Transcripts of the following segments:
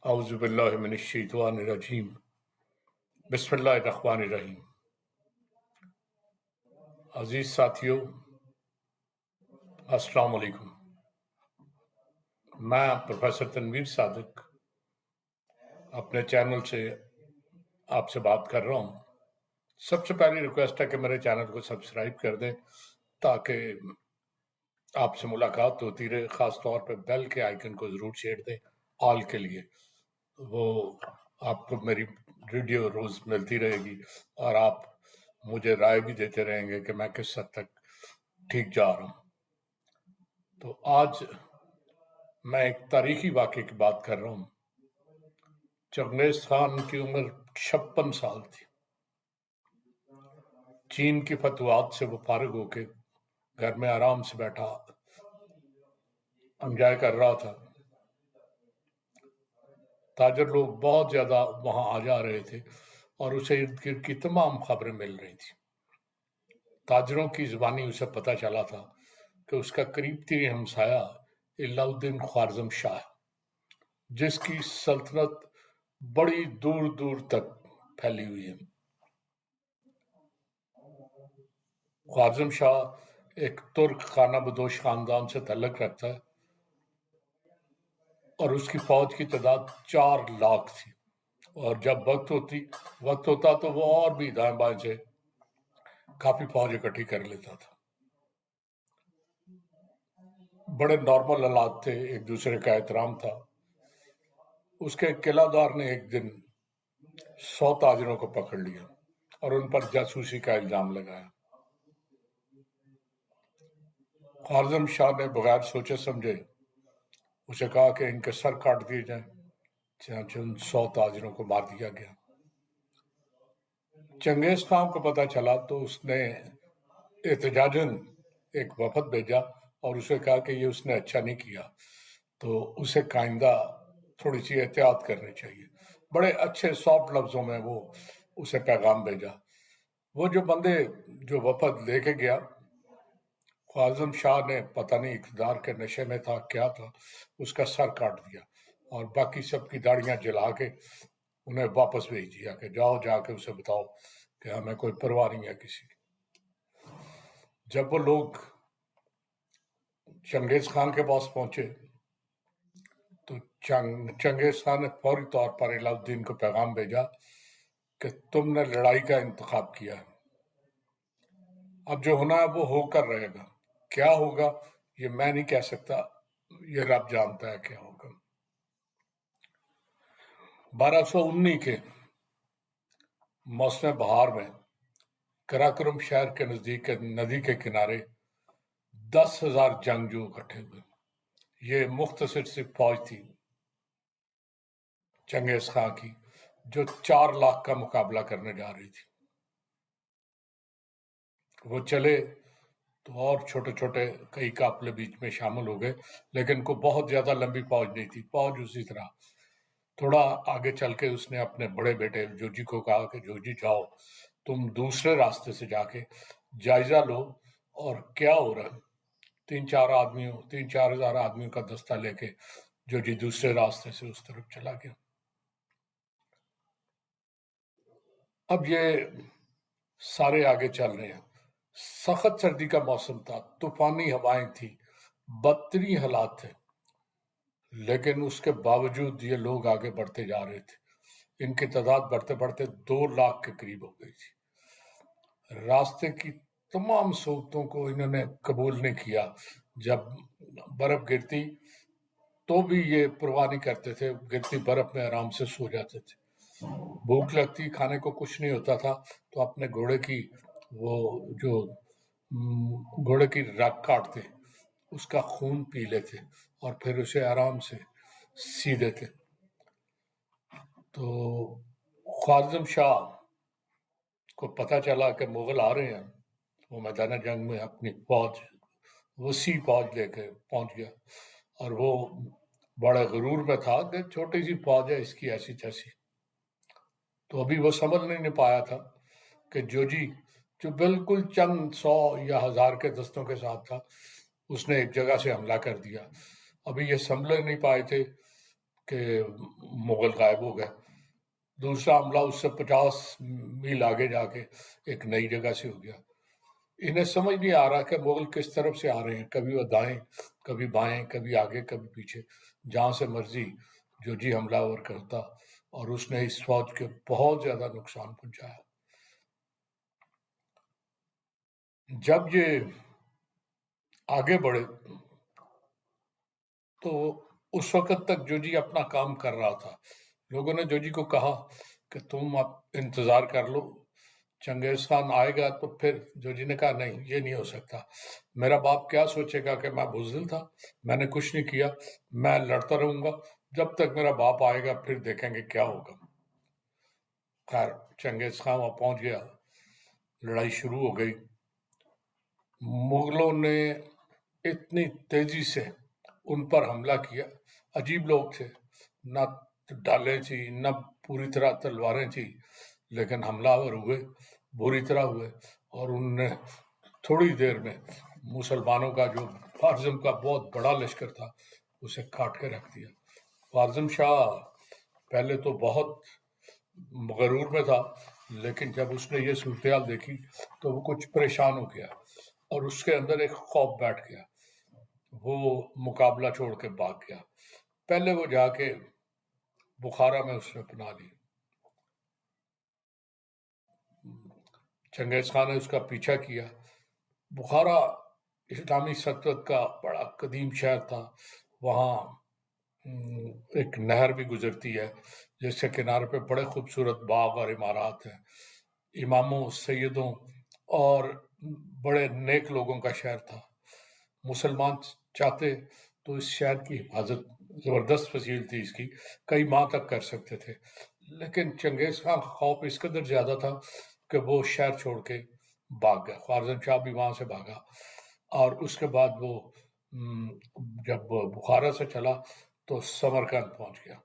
اعوذ باللہ من الشیطان الرجیم بسم اللہ الرحمن الرحیم۔ عزیز ساتھیو، السلام علیکم۔ میں پروفیسر تنویر صادق اپنے چینل سے آپ سے بات کر رہا ہوں۔ سب سے پہلی ریکویسٹ ہے کہ میرے چینل کو سبسکرائب کر دیں تاکہ آپ سے ملاقات ہوتی رہے۔ خاص طور پہ بیل کے آئیکن کو ضرور چھیڑ دیں آل کے لیے، وہ آپ کو میری ویڈیو روز ملتی رہے گی اور آپ مجھے رائے بھی دیتے رہیں گے کہ میں کس حد تک ٹھیک جا رہا ہوں۔ تو آج میں ایک تاریخی واقعے کی بات کر رہا ہوں۔ چنگیز خان کی عمر 56 سال تھی۔ چین کی فتوحات سے وہ فارغ ہو کے گھر میں آرام سے بیٹھا انجوائے کر رہا تھا۔ تاجر لوگ بہت زیادہ وہاں آ جا رہے تھے اور اسے ارد گرد کی تمام خبریں مل رہی تھی۔ تاجروں کی زبانی اسے پتہ چلا تھا کہ اس کا قریب ترین ہمسایہ علاؤ الدین خوارزم شاہ ہے، جس کی سلطنت بڑی دور دور تک پھیلی ہوئی ہے۔ خوارزم شاہ ایک ترک خانہ بدوش خاندان سے تعلق رکھتا ہے اور اس کی فوج کی تعداد 4 لاکھ تھی، اور جب وقت ہوتا تو وہ اور بھی دائیں بائیں سے کافی فوج اکٹھی کر لیتا تھا۔ بڑے نارمل حالات تھے، ایک دوسرے کا احترام تھا۔ اس کے قلعہ دار نے ایک دن 100 تاجروں کو پکڑ لیا اور ان پر جاسوسی کا الزام لگایا۔ خوارزم شاہ نے بغیر سوچے سمجھے اسے کہا کہ ان کے سر کاٹ دیے جائیں، چنانچہ ان 100 تاجروں کو مار دیا گیا۔ چنگیز خان کو پتہ چلا تو اس نے احتجاجاً ایک وفد بھیجا اور اسے کہا کہ یہ اس نے اچھا نہیں کیا، تو اسے آئندہ تھوڑی سی احتیاط کرنی چاہیے۔ بڑے اچھے سافٹ لفظوں میں وہ اسے پیغام بھیجا۔ وہ جو وفد لے کے گیا، خوارزم شاہ نے پتہ نہیں اقتدار کے نشے میں تھا کیا تھا، اس کا سر کاٹ دیا اور باقی سب کی داڑیاں جلا کے انہیں واپس بھیج دیا کہ جاؤ جا کے اسے بتاؤ کہ ہمیں کوئی پرواہ نہیں ہے کسی کی۔ جب وہ لوگ چنگیز خان کے پاس پہنچے تو چنگیز خان نے فوری طور پر علاؤ الدین کو پیغام بھیجا کہ تم نے لڑائی کا انتخاب کیا ہے، اب جو ہونا ہے وہ ہو کر رہے گا، کیا ہوگا یہ میں نہیں کہہ سکتا، یہ رب جانتا ہے کیا ہوگا۔ 1219 کے موسم بہار میں کراکرم شہر کے نزدیک ندی کے کنارے 10,000 جنگجو اکٹھے ہوئے۔ یہ مختصر سی فوج تھی چنگیز خان کی، جو 4 لاکھ کا مقابلہ کرنے جا رہی تھی۔ وہ چلے تو اور چھوٹے چھوٹے کئی قافلے بیچ میں شامل ہو گئے، لیکن کوئی بہت زیادہ لمبی فوج نہیں تھی۔ فوج اسی طرح تھوڑا آگے چل کے اس نے اپنے بڑے بیٹے جوجی کو کہا کہ جوجی جاؤ، تم دوسرے راستے سے جا کے جائزہ لو اور کیا ہو رہا ہے۔ 3-4 ہزار آدمیوں کا دستہ لے کے جوجی دوسرے راستے سے اس طرف چلا گیا۔ اب یہ سارے آگے چل رہے ہیں۔ سخت سردی کا موسم تھا، طوفانی ہوائیں تھی، بدترین حالات تھے، لیکن اس کے باوجود یہ لوگ آگے بڑھتے جا رہے تھے۔ ان کی تعداد بڑھتے بڑھتے 2 لاکھ کے قریب ہو گئی تھی۔ راستے کی تمام سہولتوں کو انہوں نے قبول نہیں کیا۔ جب برف گرتی تو بھی یہ پرواہ نہیں کرتے تھے، گرتی برف میں آرام سے سو جاتے تھے۔ بھوک لگتی، کھانے کو کچھ نہیں ہوتا تھا تو اپنے گھوڑے کی رگ کاٹتے، اس کا خون پی لیتے اور پھر اسے آرام سے سی دیتے۔ تو خوارزم شاہ کو پتہ چلا کہ مغل آ رہے ہیں، وہ میدان جنگ میں اپنی وسیع فوج لے کے پہنچ گیا، اور وہ بڑے غرور میں تھا کہ چھوٹی سی فوج ہے اس کی ایسی تیسی۔ تو ابھی وہ سمجھ نہیں پایا تھا کہ جوجی جو بالکل چند 100 یا 1000 کے دستوں کے ساتھ تھا، اس نے ایک جگہ سے حملہ کر دیا۔ ابھی یہ سنبھل نہیں پائے تھے کہ مغل غائب ہو گئے. دوسرا حملہ اس سے 50 میل آگے جا کے ایک نئی جگہ سے ہو گیا. انہیں سمجھ نہیں آ رہا کہ مغل کس طرف سے آ رہے ہیں، کبھی وہ دائیں، کبھی بائیں، کبھی آگے کبھی پیچھے، جہاں سے مرضی جو جی حملہ ور کرتا، اور اس نے اس فوج کے بہت زیادہ نقصان پہنچایا. جب یہ آگے بڑھے تو اس وقت تک جو جی اپنا کام کر رہا تھا. لوگوں نے جو جی کو کہا کہ تم اب انتظار کر لو، چنگیز خان آئے گا. تو پھر جو جی نے کہا نہیں، یہ نہیں ہو سکتا. میرا باپ کیا سوچے گا کہ میں بزدل تھا، میں نے کچھ نہیں کیا، میں لڑتا رہوں گا جب تک میرا باپ آئے گا، پھر دیکھیں گے کیا ہوگا. خیر چنگیز خان وہاں پہنچ گیا، لڑائی شروع ہو گئی. مغلوں نے اتنی تیزی سے ان پر حملہ کیا. عجیب لوگ تھے، نہ ڈالیں تھی نہ پوری طرح تلواریں تھی، لیکن حملہ ور ہوئے، بری طرح ہوئے. اور انہوں نے تھوڑی دیر میں مسلمانوں کا جو خوارزم کا بہت بڑا لشکر تھا اسے کاٹ کے رکھ دیا. خوارزم شاہ پہلے تو بہت غرور میں تھا، لیکن جب اس نے یہ صورتحال دیکھی تو وہ کچھ پریشان ہو گیا، اور اس کے اندر ایک خوف بیٹھ گیا. وہ مقابلہ چھوڑ کے بھاگ گیا. پہلے وہ جا کے بخارا میں اس نے پناہ لی. چنگیز خان نے اس کا پیچھا کیا. بخارا اسلامی سلطنت کا بڑا قدیم شہر تھا. وہاں ایک نہر بھی گزرتی ہے جس کے کنارے پہ بڑے خوبصورت باغ اور عمارات ہیں. اماموں، سیدوں اور بڑے نیک لوگوں کا شہر تھا. مسلمان چاہتے تو اس شہر کی حفاظت، زبردست فصیل تھی اس کی، کئی ماہ تک کر سکتے تھے. لیکن چنگیز خان کا خوف اس قدر زیادہ تھا کہ وہ شہر چھوڑ کے بھاگ گیا. خوارزم شاہ بھی وہاں سے بھاگا، اور اس کے بعد وہ جب بخارا سے چلا تو سمرقند پہنچ گیا.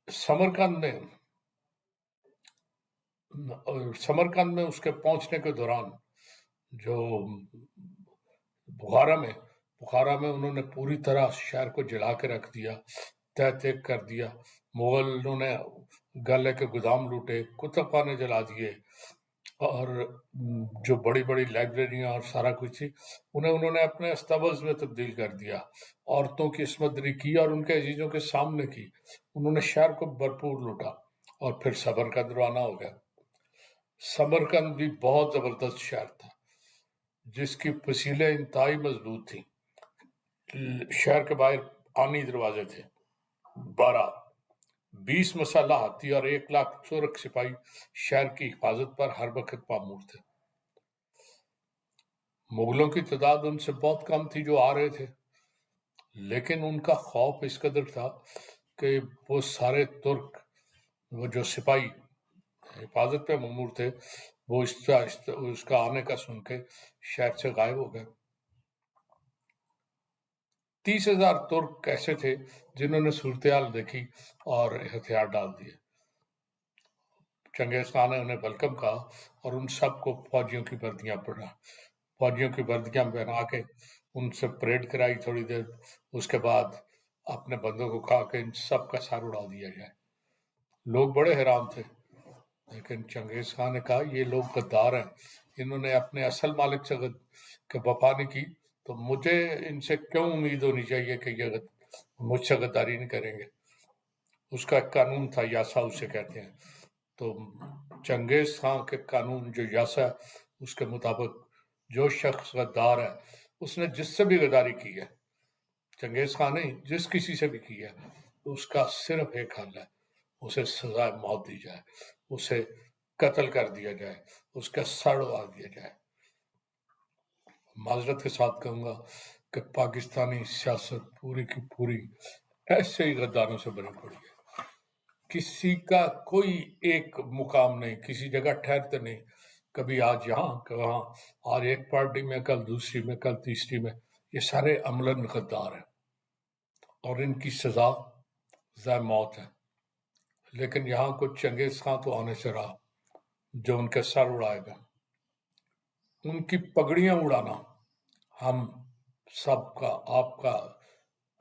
سمرقند میں اس کے پہنچنے کے دوران جو بخارا میں انہوں نے پوری طرح شہر کو جلا کے رکھ دیا، تہ تیک کر دیا. مغلوں نے گلے کے گودام لوٹے، کتب خانے جلا دیے، اور جو بڑی بڑی لائبریریاں اور سارا کچھ تھی انہوں نے اپنے استبز میں تبدیل کر دیا. عورتوں کی عصمت دری کی اور ان کے عزیزوں کے سامنے کی. انہوں نے شہر کو بھرپور لوٹا، اور پھر سمرقند روانہ ہو گیا. سمرقند بھی بہت زبردست شہر تھا جس کی فصیلیں انتہائی مضبوط تھیں. شہر کے باہر آنی دروازے تھے، 20 مسلح ہاتھی اور 1,00,000 ترک سپاہی شہر کی حفاظت پر ہر وقت معمور تھے. مغلوں کی تعداد ان سے بہت کم تھی جو آ رہے تھے، لیکن ان کا خوف اس قدر تھا کہ وہ سارے ترک، وہ جو سپاہی حفاظت پہ معمور تھے، وہ اس کا آنے کا سن کے شہر سے غائب ہو گئے. 30,000 ترک ایسے تھے جنہوں نے صورتحال دیکھی اور ہتھیار ڈال دیے. چنگیز خان نے انہیں ویلکم کہا اور ان سب کو فوجیوں کی وردیاں پہنا کے ان سے پریڈ کرائی تھوڑی دیر. اس کے بعد اپنے بندوں کو کہا کہ ان سب کا سر اڑا دیا جائے. لوگ بڑے حیران تھے، لیکن چنگیز خان نے کہا یہ لوگ غدار ہیں، انہوں نے اپنے اصل مالک سے وفا نہیں کی، تو مجھے ان سے کیوں امید ہونی چاہیے کہ یہ مجھ سے غداری نہیں کریں گے. اس کا ایک قانون تھا، یاسا اسے کہتے ہیں. تو چنگیز خان کے قانون جو یاسا، اس کے مطابق جو شخص غدار ہے اس نے جس سے بھی غداری کی ہے، چنگیز خان نہیں، جس کسی سے بھی کی ہے، اس کا صرف ایک حل ہے، اسے سزائے موت دی جائے، اسے قتل کر دیا جائے، اس کا سر اڑا دیا جائے. معذرت کے ساتھ کہوں گا کہ پاکستانی سیاست پوری کی پوری ایسے ہی غداروں سے بھری پڑی ہے. کسی کا کوئی ایک مقام نہیں، کسی جگہ ٹھہرتے نہیں، کبھی آج یہاں کہ وہاں، آج ایک پارٹی میں، کل دوسری میں، کل تیسری میں. یہ سارے عملاً غدار ہیں اور ان کی سزا موت ہے. لیکن یہاں کچھ چنگیز خان تو آنے سے رہا جو ان کے سر اڑائے گا. ان کی پگڑیاں اڑانا ہم سب کا، آپ کا